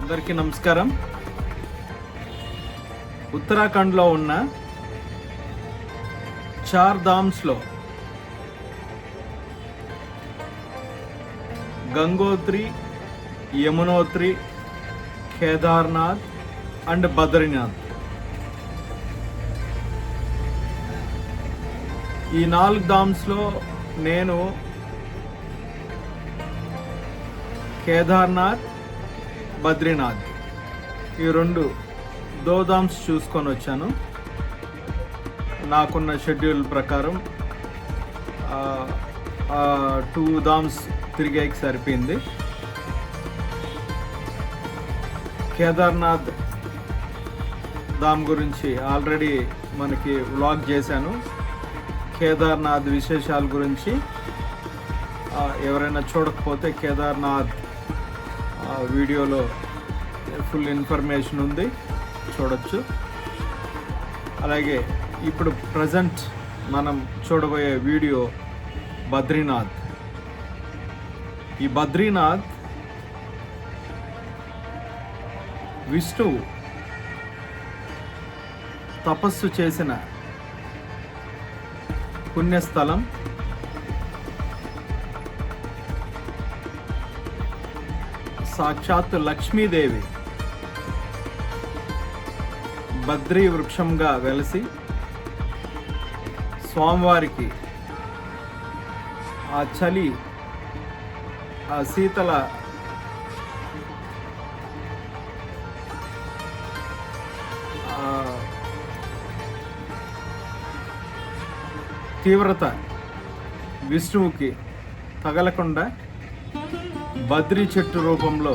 అందరికీ నమస్కారం. ఉత్తరాఖండ్లో ఉన్న చార్ ధామ్స్లో గంగోత్రి, యమునోత్రి, కేదార్నాథ్ అండ్ బద్రీనాథ్ ఈ 4 ధామ్స్లో నేను కేదార్నాథ్, బద్రీనాథ్ ఈ 2 ధామ్స్ చూసుకొని వచ్చాను. నాకున్న షెడ్యూల్ ప్రకారం 2 ధామ్స్ తిరిగేకి సరిపోయింది. కేదార్నాథ్ ధామ్ గురించి ఆల్రెడీ మనకి వ్లాగ్ చేశాను. కేదార్నాథ్ విశేషాల గురించి ఎవరైనా చూడకపోతే కేదార్నాథ్ వీడియోలో ఫుల్ ఇన్ఫర్మేషన్ ఉంది, చూడొచ్చు. అలాగే ఇప్పుడు ప్రజెంట్ మనం చూడబోయే వీడియో బద్రీనాథ్. ఈ బద్రీనాథ్ విష్ణువు తపస్సు చేసిన పుణ్యస్థలం. సాక్షాత్ లక్ష్మీదేవి బద్రీ వృక్షంగా వెలసి స్వామివారికి ఆ చలి, ఆ శీతల తీవ్రత విష్ణువుకి తగలకుండా బద్రీ చెట్టు రూపంలో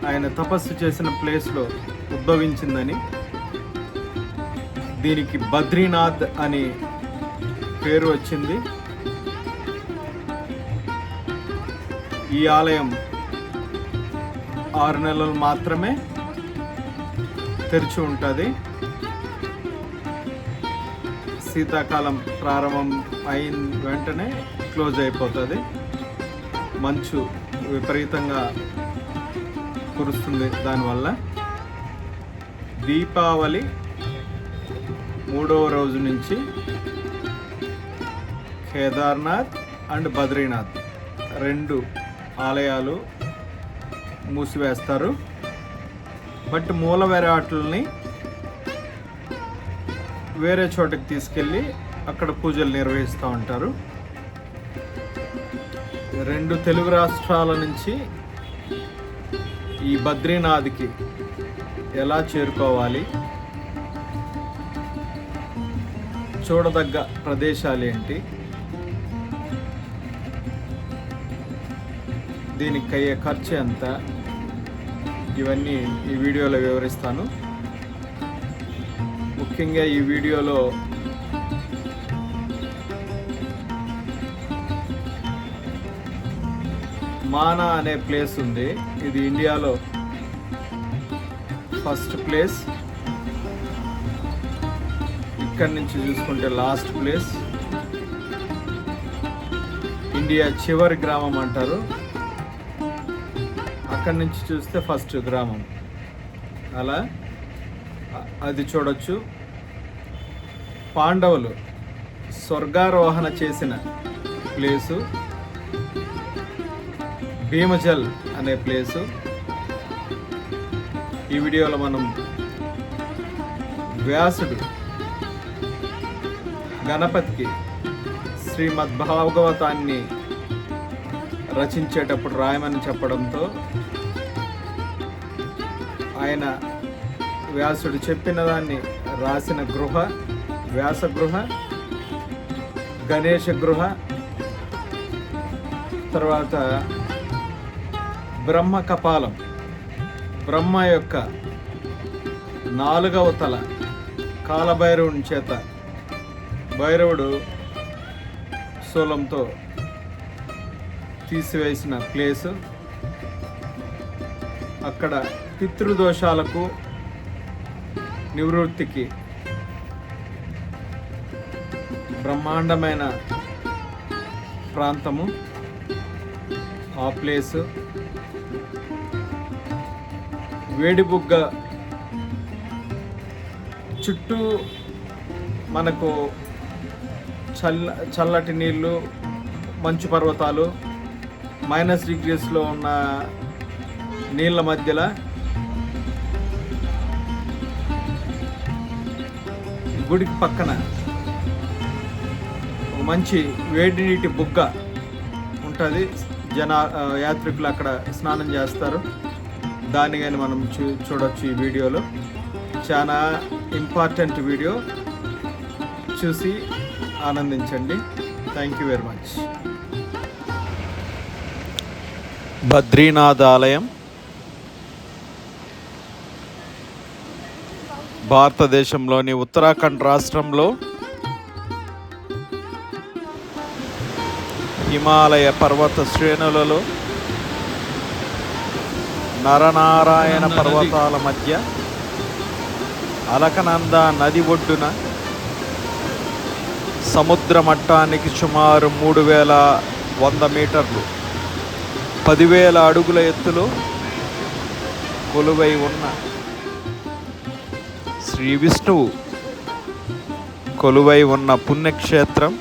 ఆయన తపస్సు చేసిన ప్లేస్లో ఉద్భవించిందని, దీనికి బద్రీనాథ్ అని పేరు వచ్చింది. ఈ ఆలయం 6 నెలలు మాత్రమే తెరిచి ఉంటుంది. శీతాకాలం ప్రారంభం అయిన వెంటనే క్లోజ్ అయిపోతుంది. మంచు విపరీతంగా కురుస్తుంది. దానివల్ల దీపావళి 3వ రోజు నుంచి కేదార్నాథ్ అండ్ బద్రీనాథ్ 2 ఆలయాలు మూసివేస్తారు. బట్ మూల విరాట్లని వేరే చోటకి తీసుకెళ్ళి అక్కడ పూజలు నిర్వహిస్తూ ఉంటారు. 2 తెలుగు రాష్ట్రాల నుంచి ఈ బద్రీనాథ్కి ఎలా చేరుకోవాలి, చూడదగ్గ ప్రదేశాలు ఏంటి, దీనికి అయ్యే ఖర్చు ఎంత, ఇవన్నీ ఈ వీడియోలో వివరిస్తాను. ముఖ్యంగా ఈ వీడియోలో మానా అనే ప్లేస్ ఉంది. ఇది ఇండియాలో ఫస్ట్ ప్లేస్. ఇక్కడి నుంచి చూసుకుంటే లాస్ట్ ప్లేస్. ఇండియా చివరి గ్రామం అంటారు. అక్కడి నుంచి చూస్తే ఫస్ట్ గ్రామం. అలా అది చూడొచ్చు. పాండవులు స్వర్గారోహణ చేసిన ప్లేసు భీమజల్ అనే ప్లేసు. ఈ వీడియోలో మనం వ్యాసుడు గణపతికి శ్రీమద్భాగవతాన్ని రచించేటప్పుడు రాయమని చెప్పడంతో ఆయన వ్యాసుడు చెప్పిన దాన్ని రాసిన గృహ వ్యాసగృహ, గణేష గృహ, తర్వాత బ్రహ్మ కపాలం, బ్రహ్మ యొక్క 4వ తల కాలభైరవుని చేత భైరవుడు శూలంతో తీసివేసిన ప్లేసు. అక్కడ పితృదోషాలకు నివృత్తికి బ్రహ్మాండమైన ప్రాంతము ఆ ప్లేసు. వేడి బుగ్గ చుట్టూ మనకు చల్లటి నీళ్ళు, మంచు పర్వతాలు, -డిగ్రీస్లో ఉన్న నీళ్ళ మధ్యలో గుడికి పక్కన ఒక మంచి వేడి నీటి బుగ్గ ఉంటుంది. యాత్రికులు అక్కడ స్నానం చేస్తారు. దాన్ని కానీ మనం చూడొచ్చు ఈ వీడియోలో. చాలా ఇంపార్టెంట్ వీడియో, చూసి ఆనందించండి. Thank you very much. Badrinath ఆలయం భారతదేశంలోని ఉత్తరాఖండ్ రాష్ట్రంలో హిమాలయ పర్వత శ్రేణులలో నరనారాయణ పర్వతాల మధ్య అలకనంద నది ఒడ్డున సముద్ర మట్టానికి సుమారు 3100 మీటర్లు 10,000 అడుగుల ఎత్తులో కొలువై ఉన్న శ్రీ విష్ణువు కొలువై ఉన్న పుణ్యక్షేత్రం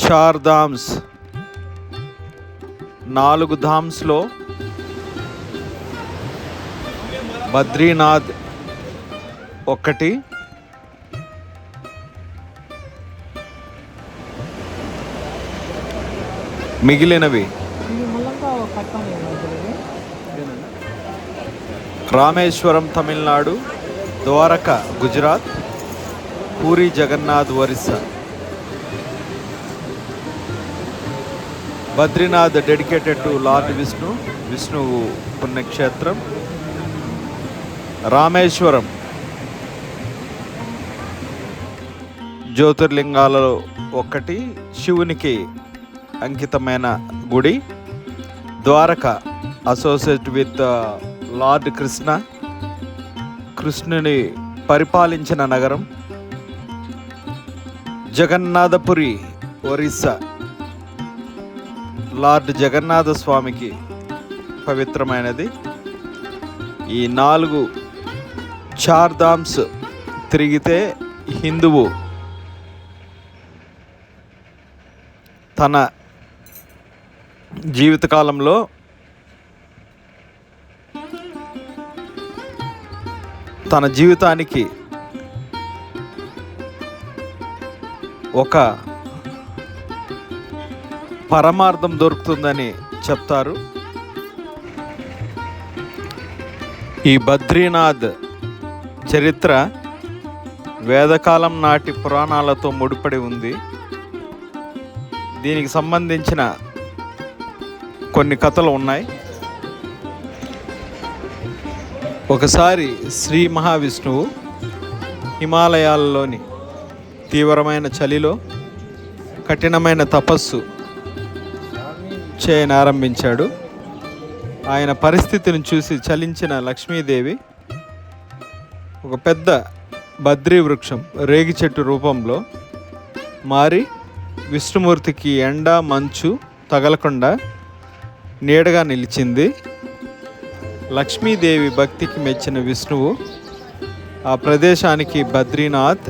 చార్ ధామ్స్. 4 ధామ్స్లో బద్రీనాథ్ ఒకటి. మిగిలినవి Rameswaram Tamil Nadu, Dwaraka Gujarat, Puri Jagannath Orissa. Badrinath dedicated to lord విష్ణువు పుణ్యక్షేత్రం. రామేశ్వరం జ్యోతిర్లింగాలలో ఒకటి, శివునికి అంకితమైన గుడి. ద్వారక అసోసియేట్ విత్ లార్డ్ కృష్ణుని పరిపాలించిన నగరం. జగన్నాథపురి ఒరిస్సా, లార్డ్ జగన్నాథ స్వామికి పవిత్రమైనది. ఈ 4 చార్ ధామ్స్ తిరిగితే హిందువు తన జీవితకాలంలో తన జీవితానికి ఒక పరమార్థం దొరుకుతుందని చెప్తారు. ఈ బద్రీనాథ్ చరిత్ర వేదకాలం నాటి పురాణాలతో ముడిపడి ఉంది. దీనికి సంబంధించిన కొన్ని కథలు ఉన్నాయి. ఒకసారి శ్రీ మహావిష్ణువు హిమాలయాల్లోని తీవ్రమైన చలిలో కఠినమైన తపస్సు చేయనారంభించాడు. ఆయన పరిస్థితిని చూసి చలించిన లక్ష్మీదేవి ఒక పెద్ద బద్రీ వృక్షం, రేగి చెట్టు రూపంలో మారి విష్ణుమూర్తికి ఎండ మంచు తగలకుండా నీడగా నిలిచింది. లక్ష్మీదేవి భక్తికి మెచ్చిన విష్ణువు ఆ ప్రదేశానికి బద్రీనాథ్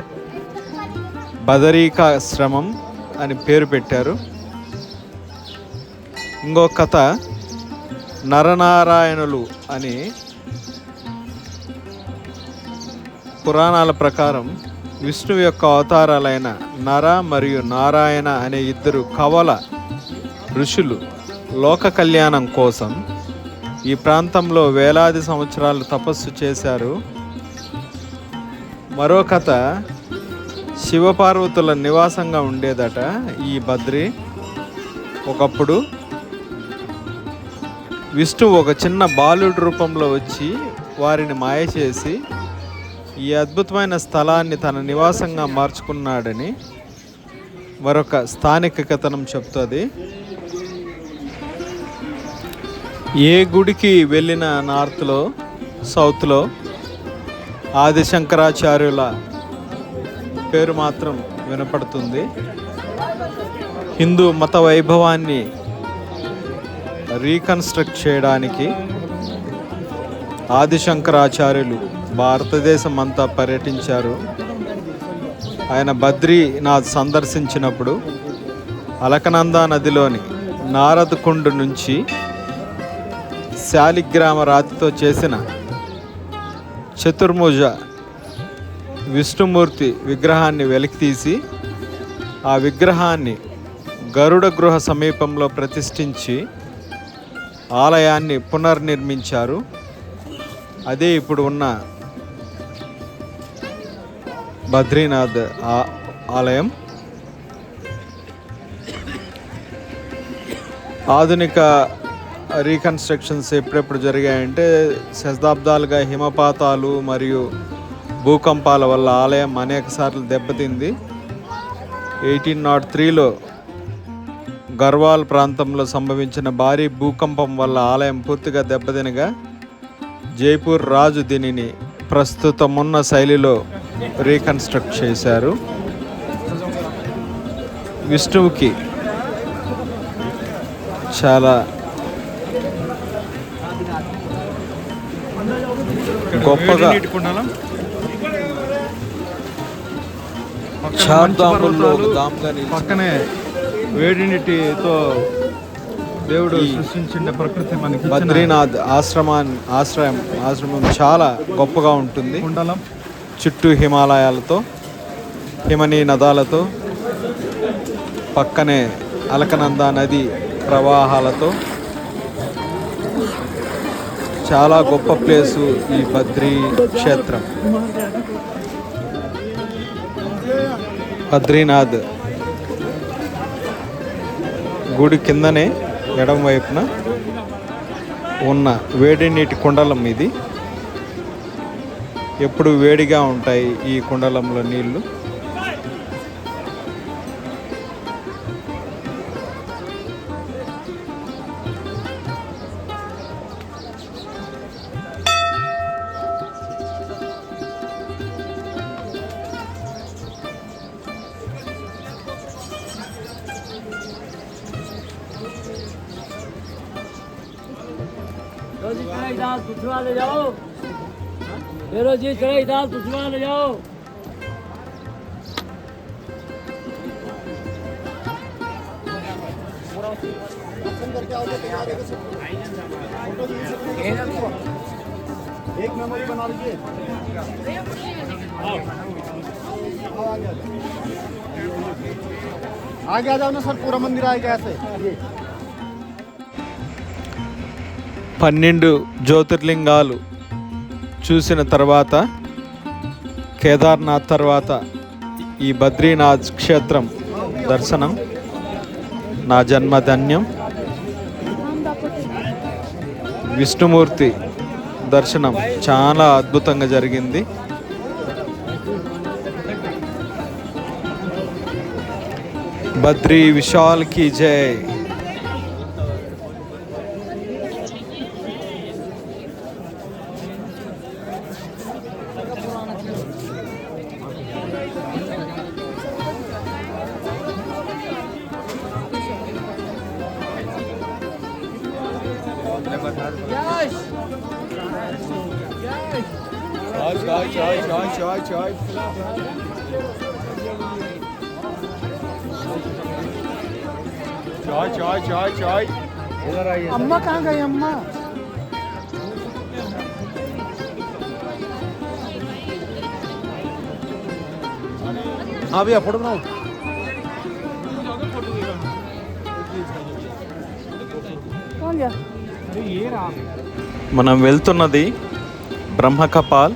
బదరీకాశ్రమం అని పేరు పెట్టారు. ఇంకో కథ నరనారాయణులు అని. పురాణాల ప్రకారం విష్ణువు యొక్క అవతారాలైన నర మరియు నారాయణ అనే 2 కవల ఋషులు లోక కళ్యాణం కోసం ఈ ప్రాంతంలో వేలాది సంవత్సరాలు తపస్సు చేశారు. మరో కథ శివపార్వతుల నివాసంగా ఉండేదట ఈ బద్రి. ఒకప్పుడు విష్ణువు ఒక చిన్న బాలుడి రూపంలో వచ్చి వారిని మాయ చేసి ఈ అద్భుతమైన స్థలాన్ని తన నివాసంగా మార్చుకున్నాడని మరొక స్థానిక కథనం చెప్తుంది. ఏ గుడికి వెళ్ళిన నార్త్లో, సౌత్లో ఆదిశంకరాచార్యుల పేరు మాత్రం వినపడుతుంది. హిందూ మత వైభవాన్ని రీకన్స్ట్రక్ట్ చేయడానికి ఆదిశంకరాచార్యులు భారతదేశం అంతా పర్యటించారు. ఆయన బద్రీనాథ్ సందర్శించినప్పుడు అలకనందా నదిలోని నారద్ కుండ్ నుంచి శాలిగ్రామ రాతితో చేసిన చతుర్భుజ విష్ణుమూర్తి విగ్రహాన్ని వెలికితీసి ఆ విగ్రహాన్ని గరుడ గృహ సమీపంలో ప్రతిష్ఠించి ఆలయాన్ని పునర్నిర్మించారు. అదే ఇప్పుడు ఉన్న బద్రీనాథ్ ఆలయం. ఆధునిక రీకన్స్ట్రక్షన్స్ ఎప్పుడెప్పుడు జరిగాయంటే శతాబ్దాలుగా హిమపాతాలు మరియు భూకంపాల వల్ల ఆలయం అనేకసార్లు దెబ్బతింది. 1803లో గర్వాల్ ప్రాంతంలో సంభవించిన భారీ భూకంపం వల్ల ఆలయం పూర్తిగా దెబ్బతినగా జైపూర్ రాజు దీనిని ప్రస్తుతమున్న శైలిలో రీకన్స్ట్రక్ట్ చేశారు. విష్ణువుకి చాలా గొప్పగా పక్కనే వేడి నీటితో దేవుడు సృష్టించిన ప్రకృతి మనకి బద్రీనాథ్ ఆశ్రమం చాలా గొప్పగా ఉంటుంది. చుట్టూ హిమాలయాలతో హిమనీ నదాలతో పక్కనే అలకనందా నది ప్రవాహాలతో చాలా గొప్ప ప్లేసు ఈ బద్రీ క్షేత్రం. బద్రీనాథ్ గుడి కిందనే ఎడమ వైపున ఉన్న వేడి నీటి కుండలం ఇది. ఎప్పుడు వేడిగా ఉంటాయి ఈ కుండలంలో నీళ్లు. दाल पुछवा ले जाओ, मेरो जी चढ़ाई दाल पुछवा ले जाओ। एक मेमोरी बना लीजिए। आगे आ जाओ ना सर, पूरा मंदिर आएगा ऐसे। 12 జ్యోతిర్లింగాలు చూసిన తర్వాత కేదార్నాథ్ తర్వాత ఈ బద్రీనాథ్ క్షేత్రం దర్శనం నా జన్మధన్యం. విష్ణుమూర్తి దర్శనం చాలా అద్భుతంగా జరిగింది. బద్రీ విశాల్ కీ జై. चाय अम्मा कहाँ गई अम्मा? हाँ भैया फोटो बनाओ। మనం వెళ్తున్నది బ్రహ్మకపాల్.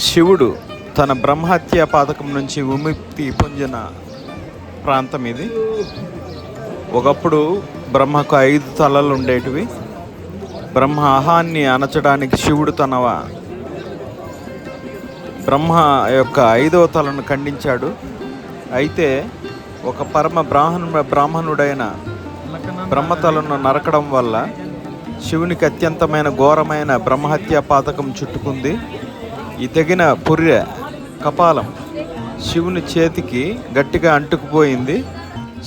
శివుడు తన బ్రహ్మహత్య పాతకం నుంచి విముక్తి పొందిన ప్రాంతం ఇది. ఒకప్పుడు బ్రహ్మకు 5 తలలు ఉండేటివి. బ్రహ్మ అహాన్ని అణచడానికి శివుడు తన బ్రహ్మ యొక్క 5వ తలను ఖండించాడు. అయితే ఒక పరమ బ్రాహ్మణుడైన బ్రహ్మతలను నరకడం వల్ల శివునికి అత్యంతమైన ఘోరమైన బ్రహ్మహత్య పాతకం చుట్టుకుంది. ఈ తెగిన పుర్రె కపాలం శివుని చేతికి గట్టిగా అంటుకుపోయింది.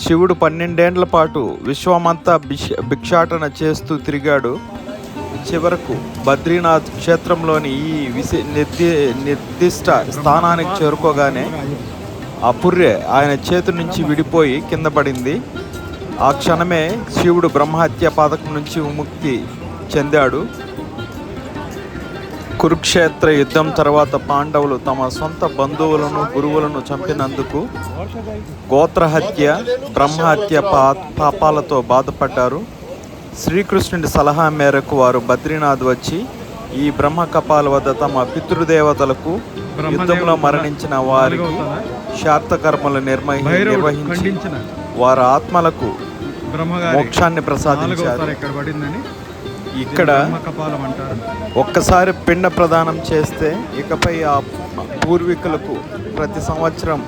శివుడు 12 ఏండ్ల పాటు విశ్వమంతా భిక్షాటన చేస్తూ తిరిగాడు. చివరకు బద్రీనాథ్ క్షేత్రంలోని ఈ నిర్దిష్ట స్థానానికి చేరుకోగానే ఆ పుర్రె ఆయన చేతి నుంచి విడిపోయి కింద పడింది. ఆ క్షణమే శివుడు బ్రహ్మహత్య పథకం నుంచి విముక్తి చెందాడు. కురుక్షేత్ర యుద్ధం తర్వాత పాండవులు తమ సొంత బంధువులను గురువులను చంపినందుకు గోత్రహత్య బ్రహ్మహత్య పాపాలతో బాధపడ్డారు. శ్రీకృష్ణుడి సలహా మేరకు వారు బద్రీనాథ్ వచ్చి ఈ బ్రహ్మకపాల వద్ద తమ పితృదేవతలకు యుద్ధంలో మరణించిన వారికి శార్తకర్మలు నిర్వహించి వారి ఆత్మలకు మోక్షాన్ని ప్రసాదించారు. ఇక్కడ ఒక్కసారి పిండ ప్రదానం చేస్తే ఇకపై ఆ పూర్వీకులకు ప్రతి సంవత్సరం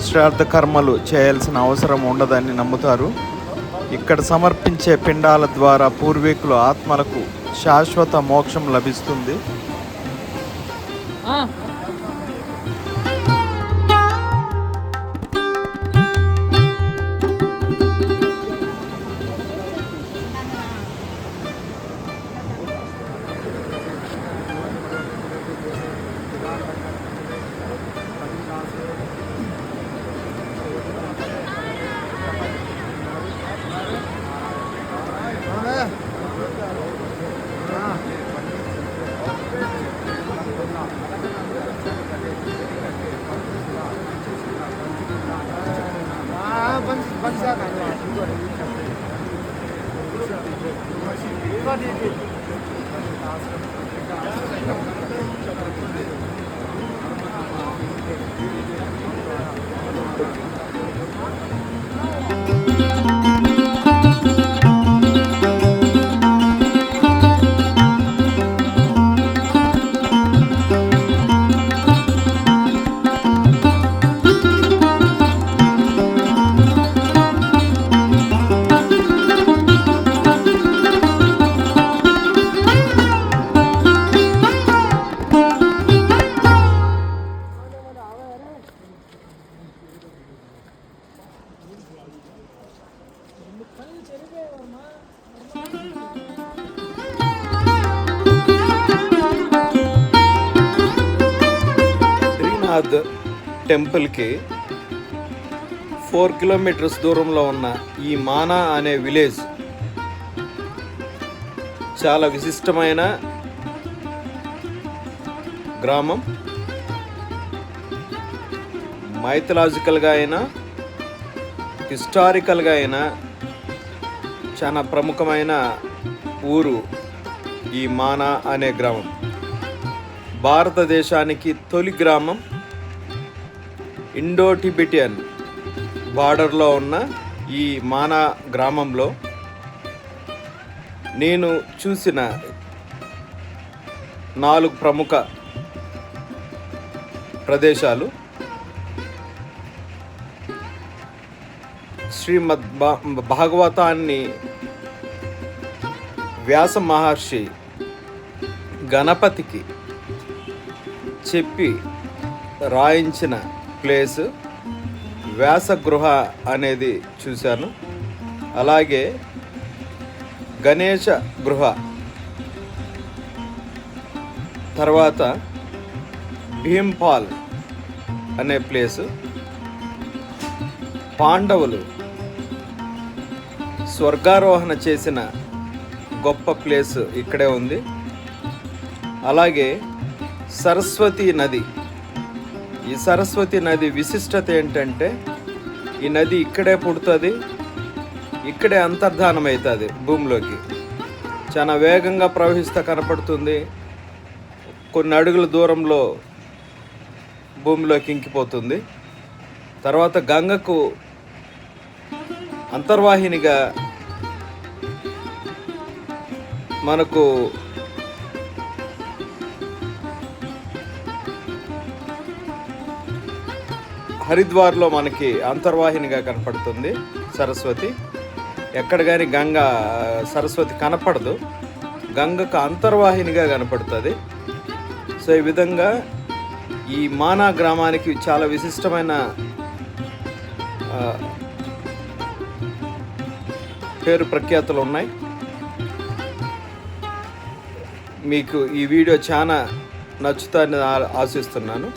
శ్రాద్ధ కర్మలు చేయాల్సిన అవసరం ఉండదని నమ్ముతారు. ఇక్కడ సమర్పించే పిండాల ద్వారా పూర్వీకుల ఆత్మలకు శాశ్వత మోక్షం లభిస్తుంది. బద్రీనాథ్ టెంపుల్కి 4 కిలోమీటర్స్ దూరంలో ఉన్న ఈ మానా అనే విలేజ్ చాలా విశిష్టమైన గ్రామం. మైథలాజికల్గా అయినా హిస్టారికల్గా అయినా చాలా ప్రముఖమైన ఊరు ఈ మానా అనే గ్రామం. భారతదేశానికి తొలి గ్రామం. ఇండో టిబెటియన్ బార్డర్లో ఉన్న ఈ మానా గ్రామంలో నేను చూసిన 4 ప్రముఖ ప్రదేశాలు. శ్రీమద్ భాగవతాన్ని వ్యాస మహర్షి గణపతికి చెప్పి రాయించిన ప్లేస్ వ్యాసగృహ అనేది చూశాను. అలాగే గణేష గృహ, తర్వాత భీంపాల్ అనే ప్లేసు, పాండవులు స్వర్గారోహణ చేసిన గొప్ప ప్లేస్ ఇక్కడే ఉంది. అలాగే సరస్వతి నది. ఈ సరస్వతి నది విశిష్టత ఏంటంటే ఈ నది ఇక్కడే పుడుతుంది, ఇక్కడే అంతర్ధానం అవుతుంది భూమిలోకి. చాలా వేగంగా ప్రవహిస్తూ కనపడుతుంది. కొన్ని అడుగుల దూరంలో భూమిలోకి ఇంకిపోతుంది. తర్వాత గంగకు అంతర్వాహినిగా మనకు హరిద్వార్లో మనకి అంతర్వాహినిగా కనపడుతుంది సరస్వతి. ఎక్కడ కానీ గంగా సరస్వతి కనపడదు, గంగకు అంతర్వాహినిగా కనపడుతుంది. సో ఈ విధంగా ఈ మానా గ్రామానికి చాలా విశిష్టమైన పేరు ప్రఖ్యాతులు ఉన్నాయి. మీకు ఈ వీడియో చాలా నచ్చుతుందని ఆశిస్తున్నాను.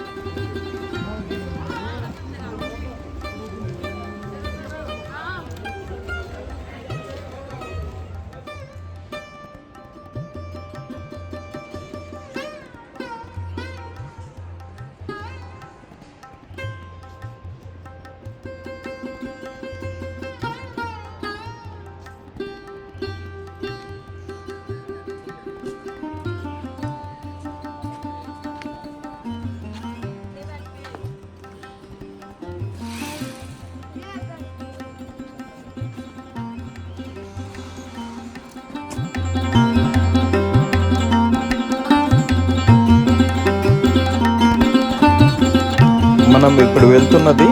మనం ఇప్పుడు వెళ్తున్నది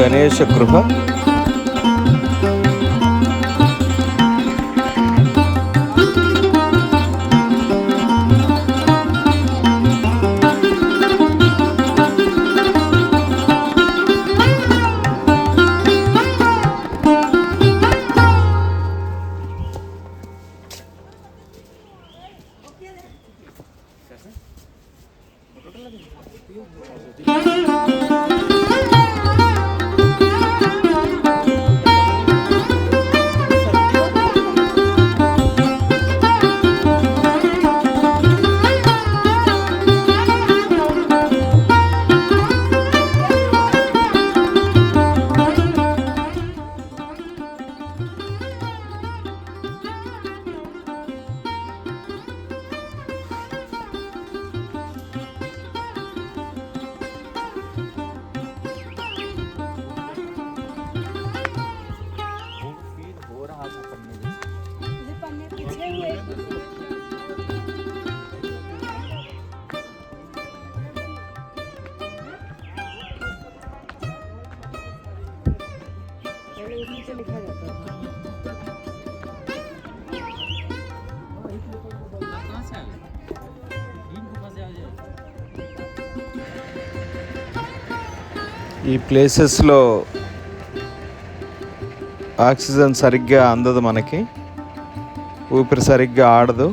గణేష గృహ. ఈ ప్లేసెస్లో ఆక్సిజన్ సరిగ్గా అందదు, మనకి ఊపిరి సరిగ్గా ఆడదు.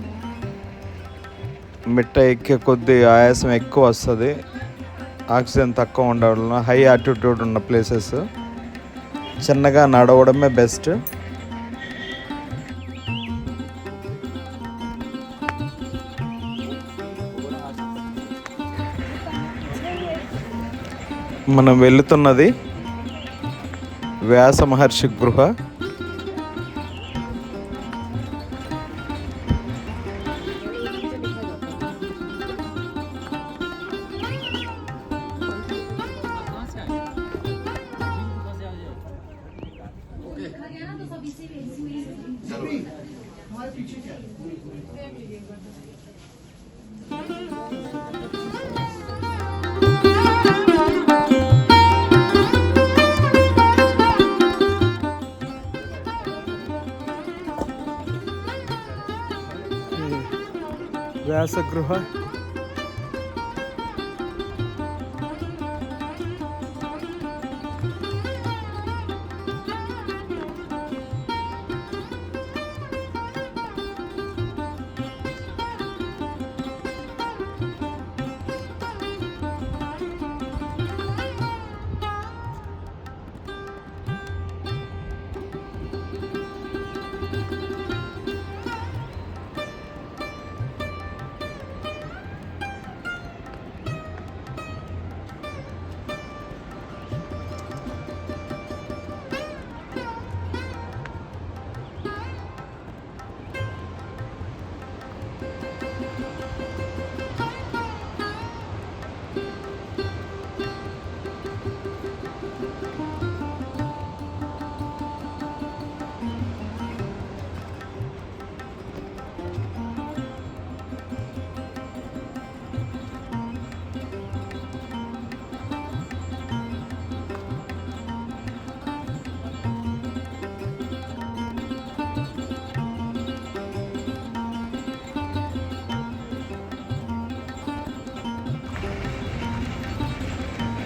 మిట్ట ఎక్కే కొద్దీ ఆయాసం ఎక్కువ వస్తుంది, ఆక్సిజన్ తక్కువ ఉండడం వలన. హై ఆల్టిట్యూడ్ ఉన్న ప్లేసెస్ చిన్నగా నడవడమే బెస్ట్. మనం వెళుతున్నది వ్యాస మహర్షి గృహ. వ్యాసగృహ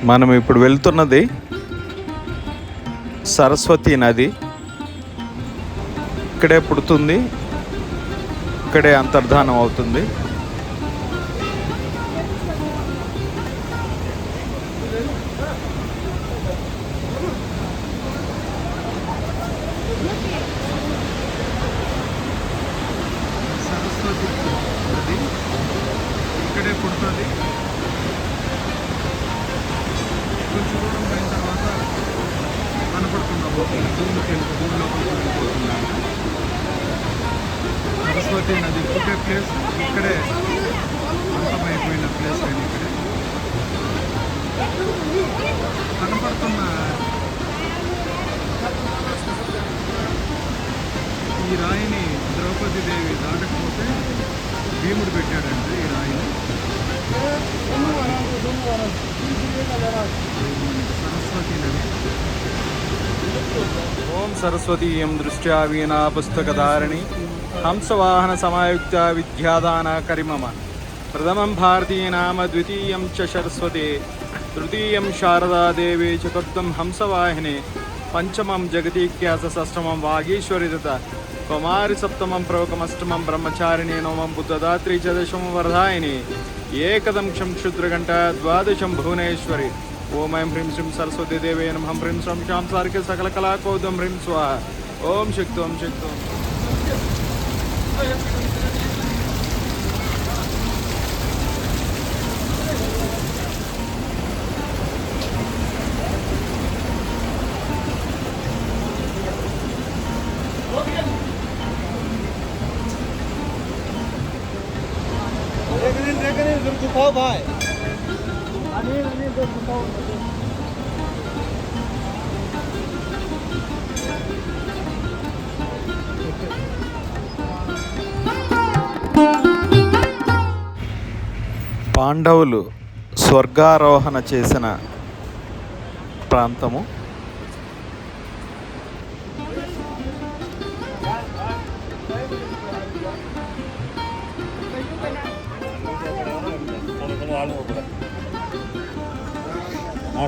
మనం ఇప్పుడు వెళ్తున్నది సరస్వతి నది. ఇక్కడే పుడుతుంది, ఇక్కడే అంతర్ధానం అవుతుంది. సరస్వతి నది ఇక్కడే పుడుతుంది. కొంచెం దూరం పోయిన తర్వాత కనపడుతున్న భూమి లోపలికి వెళ్ళిపోతున్నాను. సరస్వతి నది పుట్టే ప్లేస్ ఇక్కడే, అంతమైపోయిన ప్లేస్ కానీ ఇక్కడే కనపడుతున్న ఈ రాయిని ద్రౌపది దేవి దాటకపోతే భీముడు పెట్టాడండి ఈ రాయిని. సరస్వతి నది. ఓం సరస్వతీయం దృష్ట్యా వీణా పుస్తకధారిణి హంసవాహన సమాయుక్త విద్యాదాన కరిమమ. ప్రథమం భారతీయ నామ ద్వితీయం చ సరస్వతే తృతీయం శారదాదేవి చతుర్థం హంసవాహిని పంచమం జగతీఖ్యాస షష్టమం వాగీశ్వరి దత కుమారి సప్తమం ప్రవకమష్టమం బ్రహ్మచారిణి నవమం బుద్ధదాత్రి చ దశమం వరదాయిని ఏకదంశం క్షుద్రఘంట ద్వాదశం భువనేశ్వరి. ఓం ఐం హ్రీం శ్రీం సరస్వతి దేవే నమః. హ్రీం శ్రీం శ్యాం సారికే సకల కళాకోదం హ్రీం స్వాహ. ఓం శక్తి ఓం శక్తి ఓం. दिखाओ भाई. పాండవులు స్వర్గారోహణ చేసిన ప్రాంతము.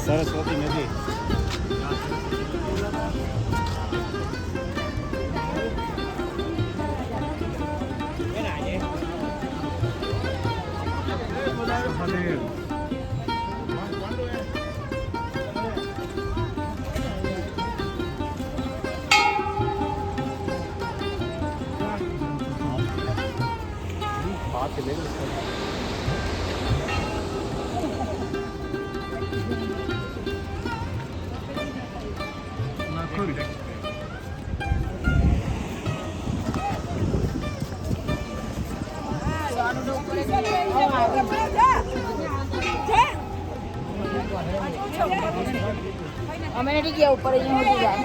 सरस्वती नदी अमेरिकी के ऊपर ही हो जाए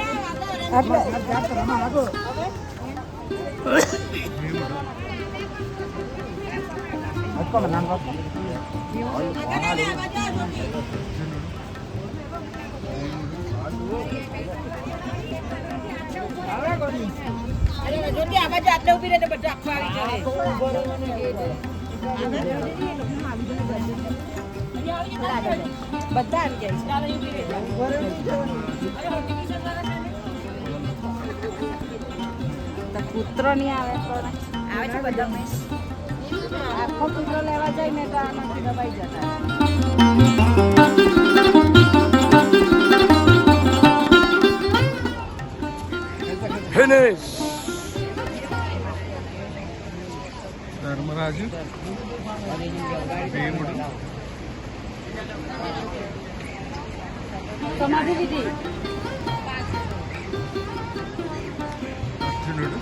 પુત્ર નહીં આવે આવે છે બધા આખો પુત્ર લેવા જાય ને તો આમાંથી દબાઈ જતા ధర్మరాజు భీముడు સમાધિ વિધિ అర్జునుడు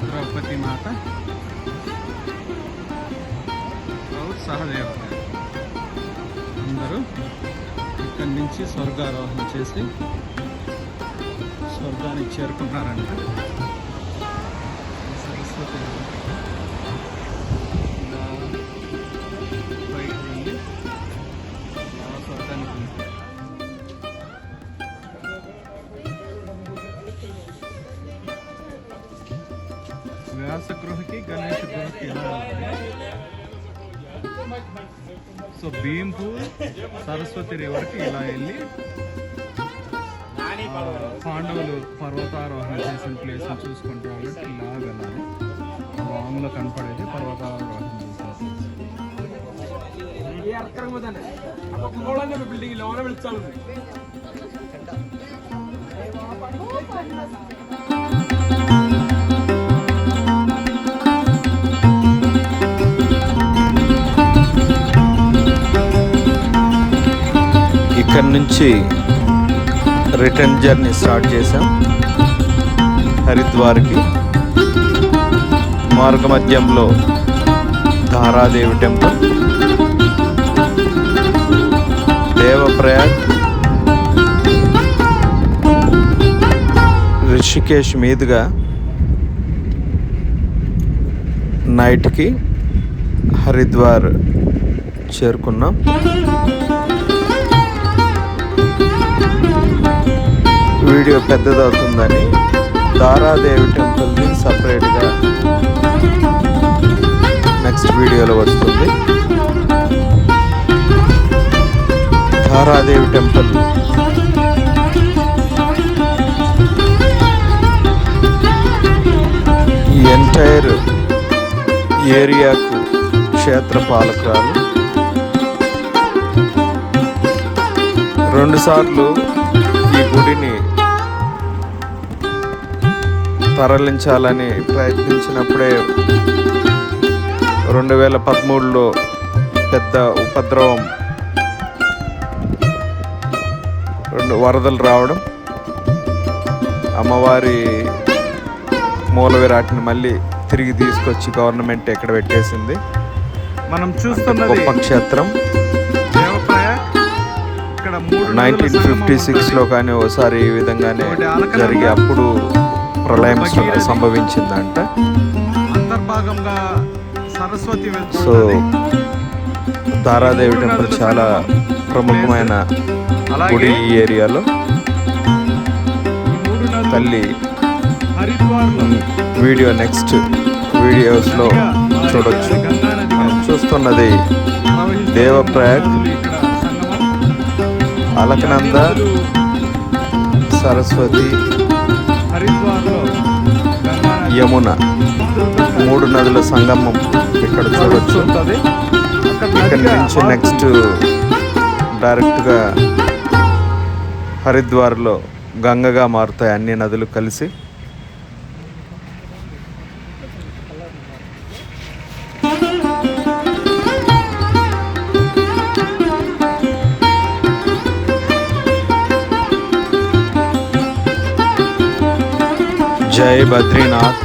द्रौपदी माता और సహదేవ అందరూ ఇక్కడి నుంచి స్వర్గారోహణ చేసి స్వర్గానికి చేరుకున్నారంట. సరస్వతి బయట వెళ్ళి స్వర్గానికి వ్యాసగృహకి గణేష్ గృహకి ఇలా సో భీంపూర్ సరస్వతి రివర్కి ఇలా వెళ్ళి పాండవులు పర్వతారోహణ చేసిన ప్లేస్ని చూసుకుంటూ వాళ్ళకి ఇలా వెళ్ళాలి. లాంగ్లో కనపడేది పర్వతారోహణ ఇక్కడ నుంచి రిటర్న్ జర్నీ స్టార్ట్ చేసాం హరిద్వార్కి. మార్గ మధ్యంలో ధారాదేవి టెంపుల్, దేవప్రయాగ్, రిషికేశ్ మీదుగా నైట్కి హరిద్వార్ చేరుకున్నాం. వీడియో పెద్దదవుతుందని ధారాదేవి టెంపుల్ని సపరేట్గా నెక్స్ట్ వీడియోలో వస్తుంది. ధారాదేవి టెంపుల్ ఈ ఎంటైర్ ఏరియాకు క్షేత్రపాలకురాలు. 2 సార్లు ఈ గుడిని తరలించాలని ప్రయత్నించినప్పుడే 2013లో పెద్ద ఉపద్రవం, 2 వరదలు రావడం, అమ్మవారి మూల విరాట్ని మళ్ళీ తిరిగి తీసుకొచ్చి గవర్నమెంట్ ఎక్కడ పెట్టేసింది. మనం చూస్తున్న గొప్ప క్షేత్రం దేవప్రయాగ్. ఇక్కడ 1956లో కానీ ఒకసారి ఈ విధంగానే జరిగి అప్పుడు ప్రళయం సంభవించిందంట. అంతర్భాగంగా సరస్వతి. సో ధారాదేవి టెంపుల్ చాలా ప్రముఖమైన గుడి ఈ ఏరియాలో. తల్లి వీడియో నెక్స్ట్ వీడియోస్లో చూడొచ్చు. మనం చూస్తున్నది దేవప్రయాగ్, అలకనంద, సరస్వతి, యమున 3 నదుల సంగమం ఇక్కడ చూడొచ్చు. ఇక్కడి నుంచి నెక్స్ట్ డైరెక్ట్గా హరిద్వార్లో గంగగా మారుతాయి అన్ని నదులు కలిసి. జై Badrinath.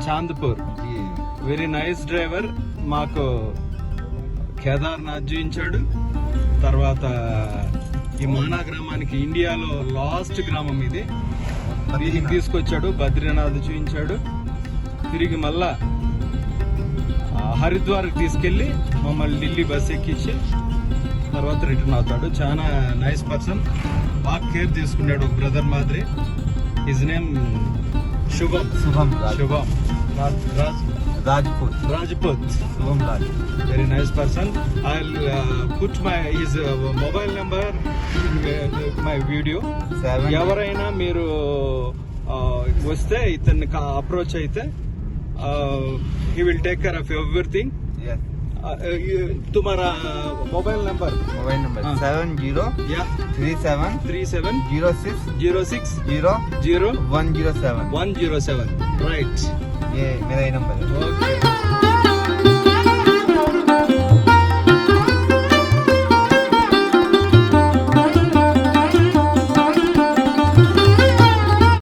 Chandpur. Very nice driver. మాకు కేదార్నాథ్ చూపించాడు. తర్వాత ఈ మానా గ్రామానికి ఇండియాలో లాస్ట్ గ్రామం ఇది, దీనికి తీసుకొచ్చాడు. బద్రీనాథ్ చూపించాడు. తిరిగి మళ్ళా హరిద్వార్కి తీసుకెళ్ళి మమ్మల్ని ఢిల్లీ బస్ ఎక్కించి తర్వాత రిటర్న్ అవుతాడు. చాలా నైస్ పర్సన్, బాగా కేర్ తీసుకున్నాడు. ఒక బ్రదర్ మాదిరి. హిజ్ నేమ్ శుభం. Rajput. Very nice person. I'll put his mobile number in my video. ఎవరైనా మీరు వస్తే ఇతన్ని అప్రోచ్ అయితే he will take care of everything. तुम्हारा मोबाइल नंबर मोबाइल नंबर हाँ। 7037 या 37 06 06 0 0 107 107 राइट ये मेरा ही नंबर है ओके